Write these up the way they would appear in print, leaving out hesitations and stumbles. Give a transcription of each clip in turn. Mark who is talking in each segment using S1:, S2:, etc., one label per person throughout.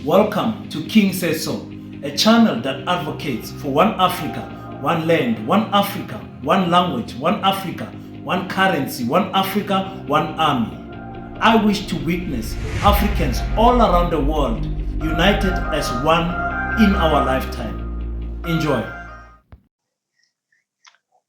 S1: Welcome to King Says So, a channel that advocates for one Africa, one land, one Africa, one language, one Africa, one currency, one Africa, one army. I wish to witness Africans all around the world united as one in our lifetime. Enjoy.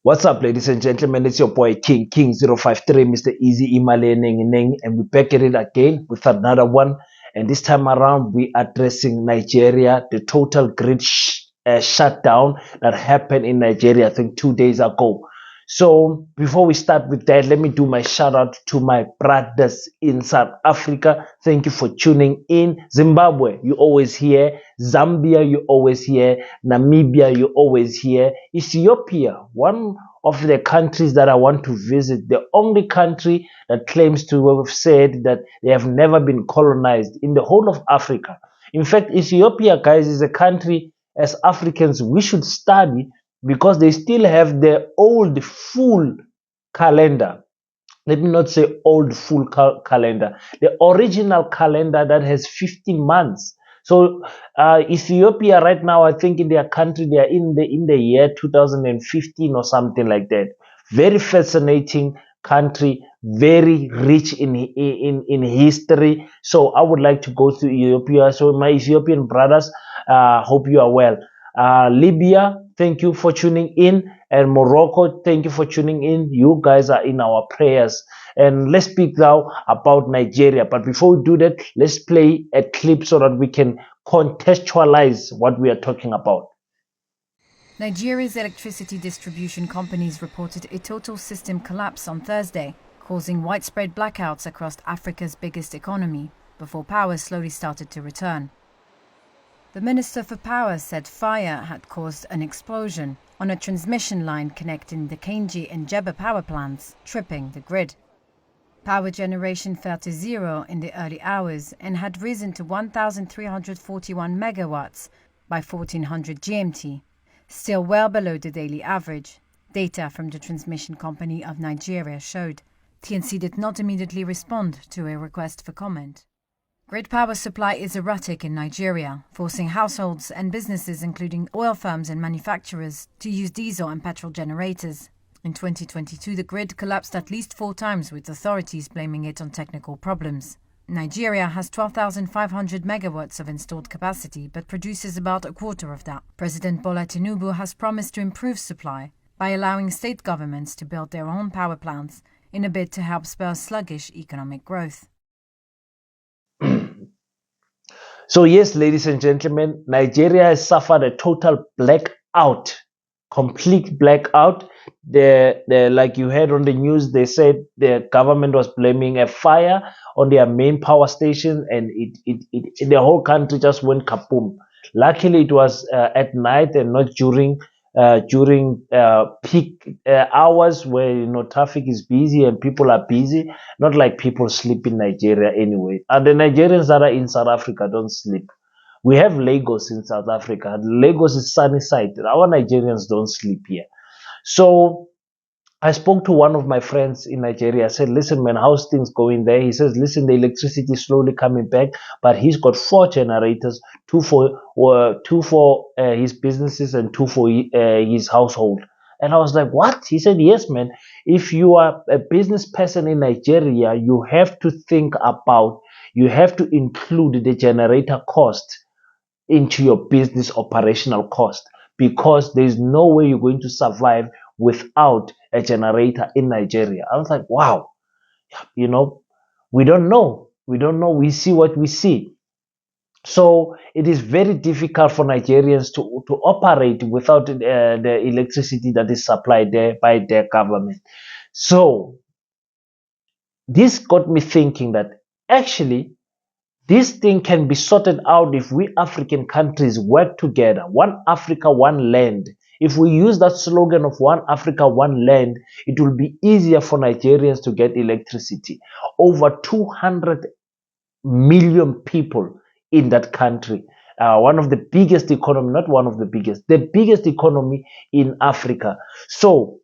S2: What's up, ladies and gentlemen? It's your boy King053, Mr. Easy Imale Neng, and we're back at it again with another one. And this time around, we are addressing Nigeria, the total grid shutdown that happened in Nigeria, I think 2 days ago. So before we start with that, let me do my shout out to my brothers in South Africa. Thank you for tuning in. Zimbabwe, you always here. Zambia, you always here. Namibia, you always here. Ethiopia, one of the countries that I want to visit, the only country that claims to have said that they have never been colonized in the whole of Africa. In fact, Ethiopia, guys, is a country as Africans we should study because they still have their old full calendar. Let me not say old full calendar. The original calendar that has 15 months. So Ethiopia right now, I think in their country, they are in the year 2015 or something like that. Very fascinating country, very rich in history. So I would like to go to Ethiopia. So my Ethiopian brothers, hope you are well. Libya, thank you for tuning in. And Morocco, thank you for tuning in. You guys are in our prayers. And let's speak now about Nigeria. But before we do that, let's play a clip so that we can contextualize what we are talking about.
S3: Nigeria's electricity distribution companies reported a total system collapse on Thursday, causing widespread blackouts across Africa's biggest economy, before power slowly started to return. The Minister for Power said fire had caused an explosion on a transmission line connecting the Kainji and Jebba power plants, tripping the grid. Power generation fell to zero in the early hours and had risen to 1,341 megawatts by 1400 GMT, still well below the daily average, data from the Transmission Company of Nigeria showed. TNC did not immediately respond to a request for comment. Grid power supply is erratic in Nigeria, forcing households and businesses, including oil firms and manufacturers, to use diesel and petrol generators. In 2022, the grid collapsed at least 4 times, with authorities blaming it on technical problems. Nigeria has 12,500 megawatts of installed capacity, but produces about a quarter of that. President Bola Tinubu has promised to improve supply by allowing state governments to build their own power plants in a bid to help spur sluggish economic growth.
S2: So yes, ladies and gentlemen, Nigeria has suffered a total blackout, complete blackout. Like you heard on the news, they said the government was blaming a fire on their main power station, and the whole country just went kaboom. Luckily, it was at night and not during peak hours where traffic is busy and people are busy. Not like people sleep in Nigeria anyway. And the Nigerians that are in South Africa don't sleep. We have Lagos in South Africa. Lagos is sunny side. Our Nigerians don't sleep here. So I spoke to one of my friends in Nigeria. I said, listen, man, how's things going there? He says, listen, the electricity is slowly coming back, but he's got 4 generators, two for his businesses and 2 for his household. And I was like, what? He said, yes, man. If you are a business person in Nigeria, you have to include the generator cost into your business operational cost, because there's no way you're going to survive without a generator in Nigeria. I was like, wow, we don't know. We see what we see. So it is very difficult for Nigerians to operate without the electricity that is supplied there by their government. So this got me thinking that actually this thing can be sorted out if we African countries work together. One Africa, one land. If we use that slogan of one Africa, one land, it will be easier for Nigerians to get electricity. Over 200 million people in that country. One of the biggest economy, not one of the biggest, the biggest economy in Africa. So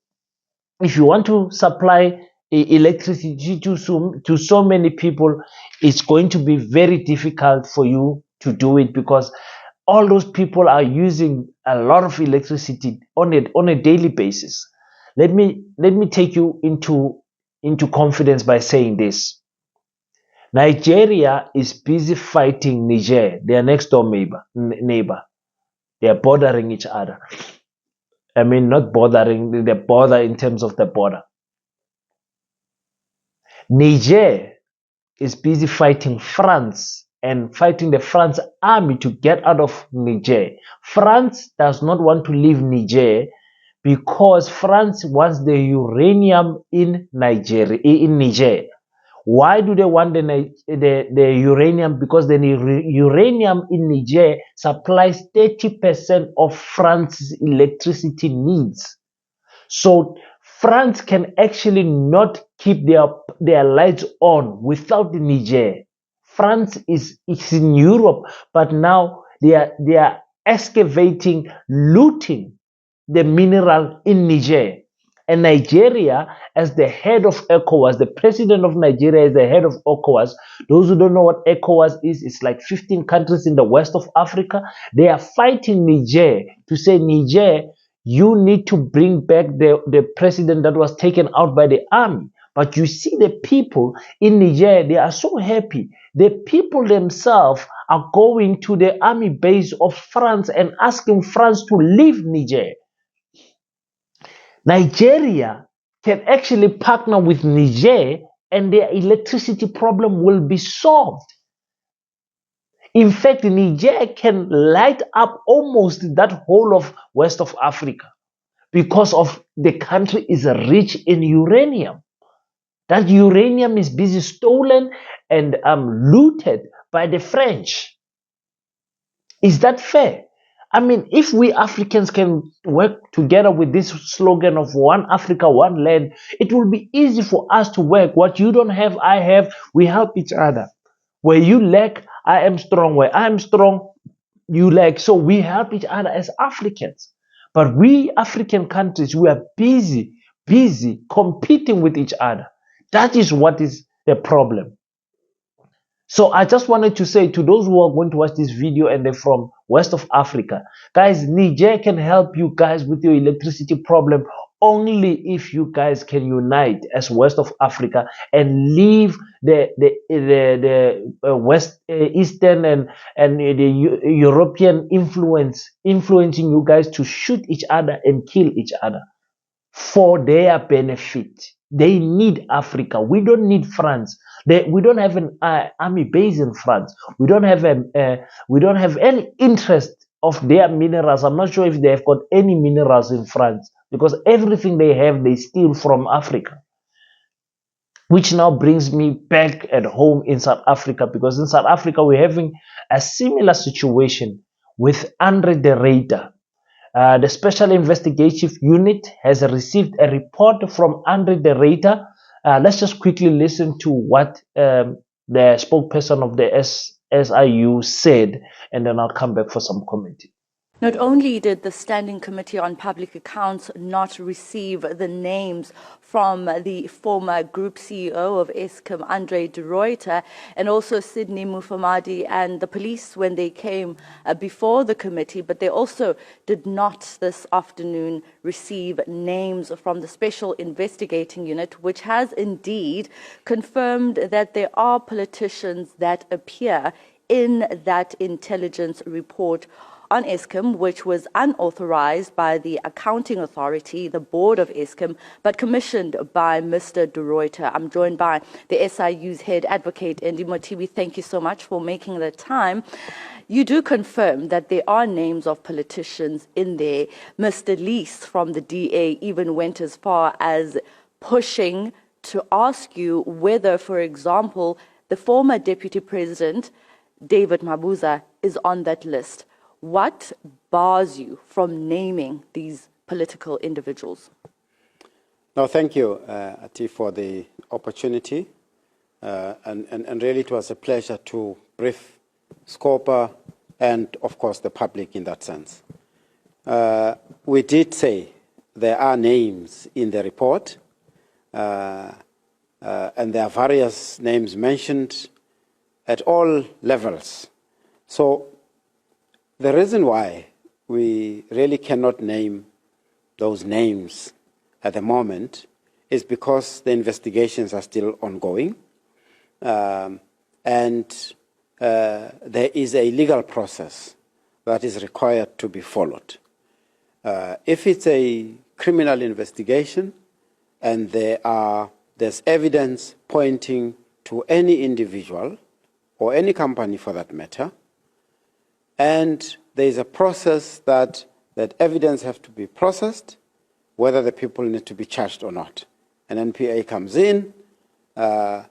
S2: if you want to supply electricity to so many people, it's going to be very difficult for you to do it, because all those people are using a lot of electricity on a daily basis. Let me take you into confidence by saying this. Nigeria is busy fighting Niger, their next door neighbor. They are bordering each other. I mean, not bothering, they bother in terms of the border. Niger is busy fighting France and fighting the France army to get out of Niger. France does not want to leave Niger because France wants the uranium in Niger. Why do they want the uranium? Because the uranium in Niger supplies 30% of France's electricity needs. So France can actually not keep their lights on without Niger. France is in Europe, but now they are excavating, looting the mineral in Niger. And Nigeria, as the head of ECOWAS, the president of Nigeria is the head of ECOWAS. Those who don't know what ECOWAS is, it's like 15 countries in the west of Africa. They are fighting Niger to say, Niger, you need to bring back the president that was taken out by the army. But you see the people in Niger, they are so happy. The people themselves are going to the army base of France and asking France to leave Niger. Nigeria can actually partner with Niger and their electricity problem will be solved. In fact, Niger can light up almost that whole of West of Africa because of the country is rich in uranium. That uranium is busy stolen and looted by the French. Is that fair? I mean, if we Africans can work together with this slogan of one Africa, one land, it will be easy for us to work. What you don't have, I have. We help each other. Where you lack, I am strong. Where I am strong, you lack. So we help each other as Africans. But we African countries, we are busy competing with each other. That is what is the problem. So I just wanted to say to those who are going to watch this video and they're from West of Africa, guys, Niger can help you guys with your electricity problem only if you guys can unite as West of Africa and leave the West Eastern and the European influencing you guys to shoot each other and kill each other for their benefit. They need Africa. We don't need France. We don't have an army base in France. We don't have any interest of their minerals. I'm not sure if they have got any minerals in France because everything they have, they steal from Africa. Which now brings me back at home in South Africa, because in South Africa, we're having a similar situation with Andre de Ruyter. The Special Investigative Unit has received a report from Andre de Ruyter. Let's just quickly listen to what the spokesperson of the SIU said, and then I'll come back for some commenting.
S4: Not only did the Standing Committee on Public Accounts not receive the names from the former Group CEO of ESKOM, Andre de Ruyter, and also Sydney Mufamadi and the police when they came before the committee, but they also did not this afternoon receive names from the Special Investigating Unit, which has indeed confirmed that there are politicians that appear in that intelligence report on ESKOM, which was unauthorized by the Accounting Authority, the board of ESKOM, but commissioned by Mr. de Ruyter. I'm joined by the SIU's head advocate, Andy Motibi. Thank you so much for making the time. You do confirm that there are names of politicians in there. Mr. Lees from the DA even went as far as pushing to ask you whether, for example, the former Deputy President, David Mabuza, is on that list. What bars you from naming these political individuals?
S5: No, thank you, Ati, for the opportunity. And really it was a pleasure to brief Scopa and, of course, the public in that sense. We did say there are names in the report, and there are various names mentioned at all levels. So the reason why we really cannot name those names at the moment is because the investigations are still ongoing, and there is a legal process that is required to be followed. If it's a criminal investigation and there's evidence pointing to any individual or any company for that matter, and there is a process that evidence have to be processed, whether the people need to be charged or not. An NPA comes in to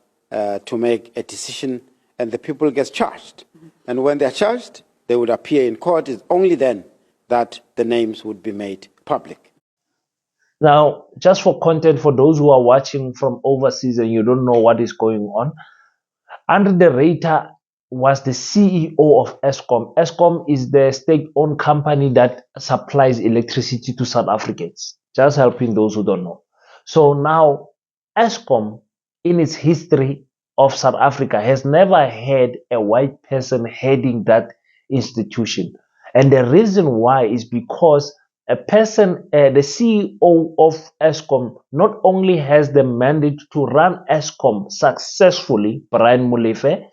S5: make a decision, and the people get charged. And when they're charged, they would appear in court. It's only then that the names would be made public.
S2: Now, just for content, for those who are watching from overseas and you don't know what is going on, Andre de Ruyter was the CEO of ESKOM. ESKOM is the state-owned company that supplies electricity to South Africans, just helping those who don't know. So now, ESKOM, in its history of South Africa, has never had a white person heading that institution. And the reason why is because a person, the CEO of ESKOM, not only has the mandate to run ESKOM successfully, Brian Molefe,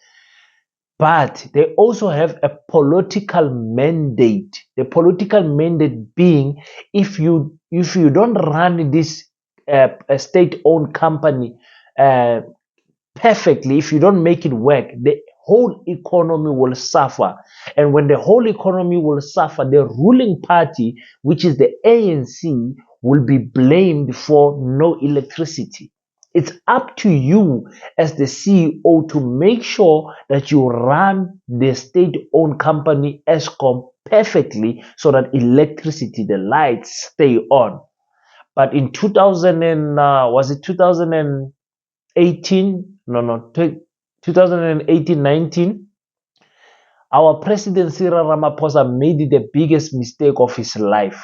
S2: but they also have a political mandate. The political mandate being, if you don't run this state-owned company perfectly, if you don't make it work, the whole economy will suffer. And when the whole economy will suffer, the ruling party, which is the ANC, will be blamed for no electricity. It's up to you as the CEO to make sure that you run the state-owned company ESKOM perfectly so that electricity, the lights, stay on. But in 2018-19, our President Cyril Ramaphosa made the biggest mistake of his life.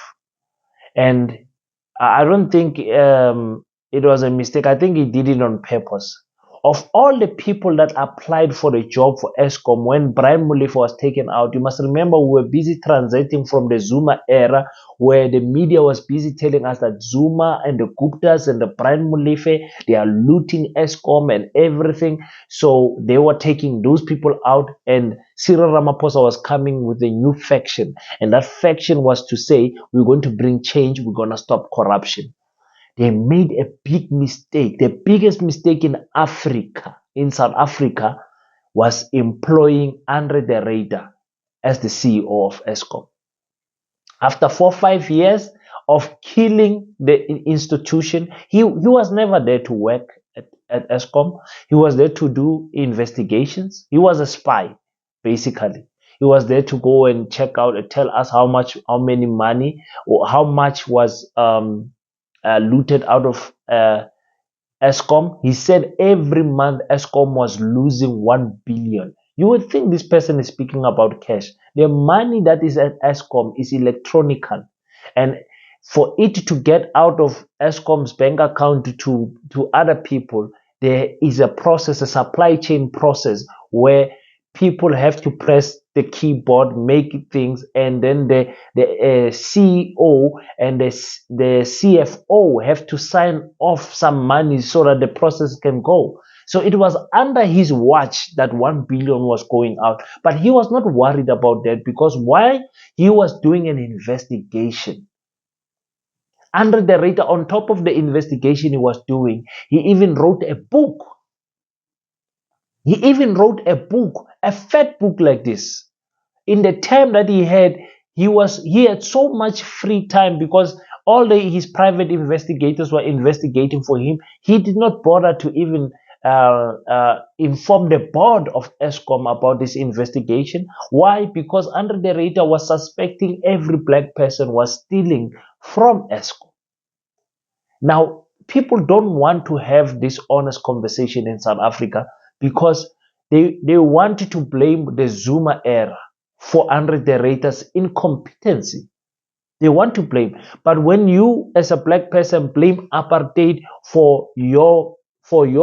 S2: And I don't think it was a mistake. I think he did it on purpose. Of all the people that applied for the job for ESKOM when Brian Molefe was taken out, you must remember we were busy transiting from the Zuma era, where the media was busy telling us that Zuma and the Guptas and the Brian Molefe, they are looting ESKOM and everything. So they were taking those people out, and Cyril Ramaphosa was coming with a new faction. And that faction was to say, we're going to bring change, we're going to stop corruption. They made a big mistake. The biggest mistake in Africa, in South Africa, was employing Andre de Ruyter as the CEO of ESKOM. After 4 or 5 years of killing the institution, he was never there to work at ESKOM. He was there to do investigations. He was a spy, basically. He was there to go and check out and tell us how many money, or how much was looted out of ESKOM. He said every month ESKOM was losing 1 billion. You would think this person is speaking about cash. The money that is at ESKOM is electronical, and for it to get out of ESKOM's bank account to other people, there is a process, a supply chain process, where people have to press the keyboard, make things, and then the CEO and the CFO have to sign off some money so that the process can go. So it was under his watch that 1 billion was going out. But he was not worried about that, because while he was doing an investigation, Andre de Ruyter, on top of the investigation he was doing, he even wrote a book. He even wrote a book, a fat book like this. In the time that he had, he had so much free time, because all his private investigators were investigating for him. He did not bother to even inform the board of ESKOM about this investigation. Why? Because Andre de Ruyter was suspecting every black person was stealing from ESKOM. Now, people don't want to have this honest conversation in South Africa, because they wanted to blame the Zuma era for Andre de Ruyter's incompetency. They want to blame. But when you, as a black person, blame apartheid for your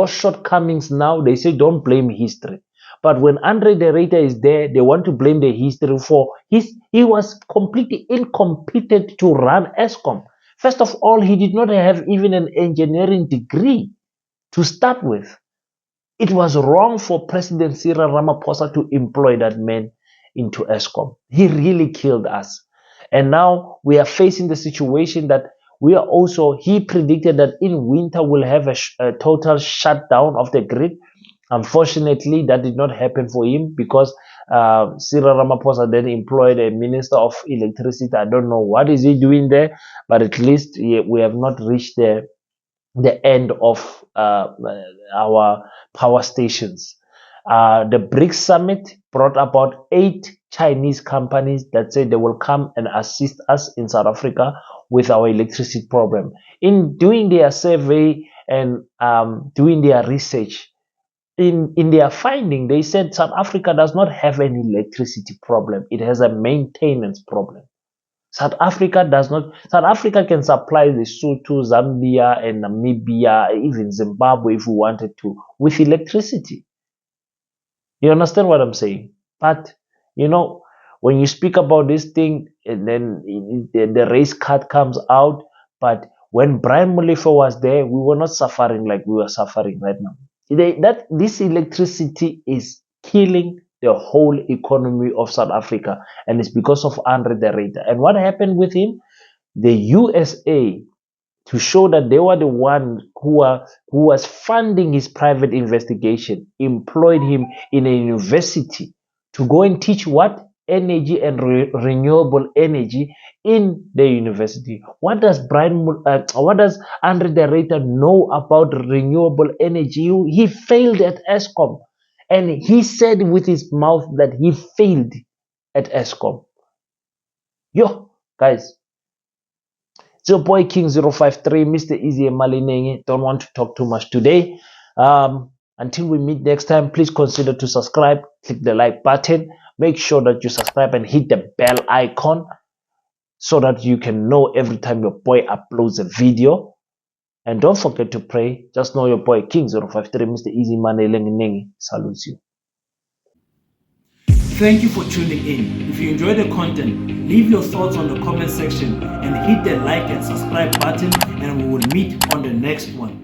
S2: shortcomings now, they say don't blame history. But when Andre de Ruyter is there, they want to blame the history for he was completely incompetent to run ESKOM. First of all, he did not have even an engineering degree to start with. It was wrong for President Cyril Ramaphosa to employ that man into ESKOM. He really killed us. And now we are facing the situation that he predicted that in winter we'll have a total shutdown of the grid. Unfortunately, that did not happen for him because Cyril Ramaphosa then employed a minister of electricity. I don't know what is he doing there, but at least we have not reached the end of our power stations. The BRICS summit brought about 8 Chinese companies that said they will come and assist us in South Africa with our electricity problem. In doing their survey and doing their research, in their finding, they said South Africa does not have an electricity problem. It has a maintenance problem. South Africa can supply Lesotho, Zambia, and Namibia, even Zimbabwe if we wanted to, with electricity. You understand what I'm saying? But, when you speak about this thing, and then the race card comes out, but when Brian Molefe was there, we were not suffering like we were suffering right now. This electricity is killing the whole economy of South Africa, and it's because of Andre de Ruyter. And what happened with him? The USA, to show that they were the one who was funding his private investigation, employed him in a university to go and teach what? Energy and renewable energy in the university. What does Andre de Ruyter know about renewable energy? He failed at ESKOM, and he said with his mouth that he failed at ESKOM. Yo, guys. It's your boy King053, Mr. Easy Malinenge. Don't want to talk too much today. Until we meet next time, please consider to subscribe. Click the like button. Make sure that you subscribe and hit the bell icon so that you can know every time your boy uploads a video. And don't forget to pray. Just know your boy King053, Mr. Easy Malinenge salutes you.
S1: Thank you for tuning in. If you enjoy the content, leave your thoughts on the comment section and hit the like and subscribe button, and we will meet on the next one.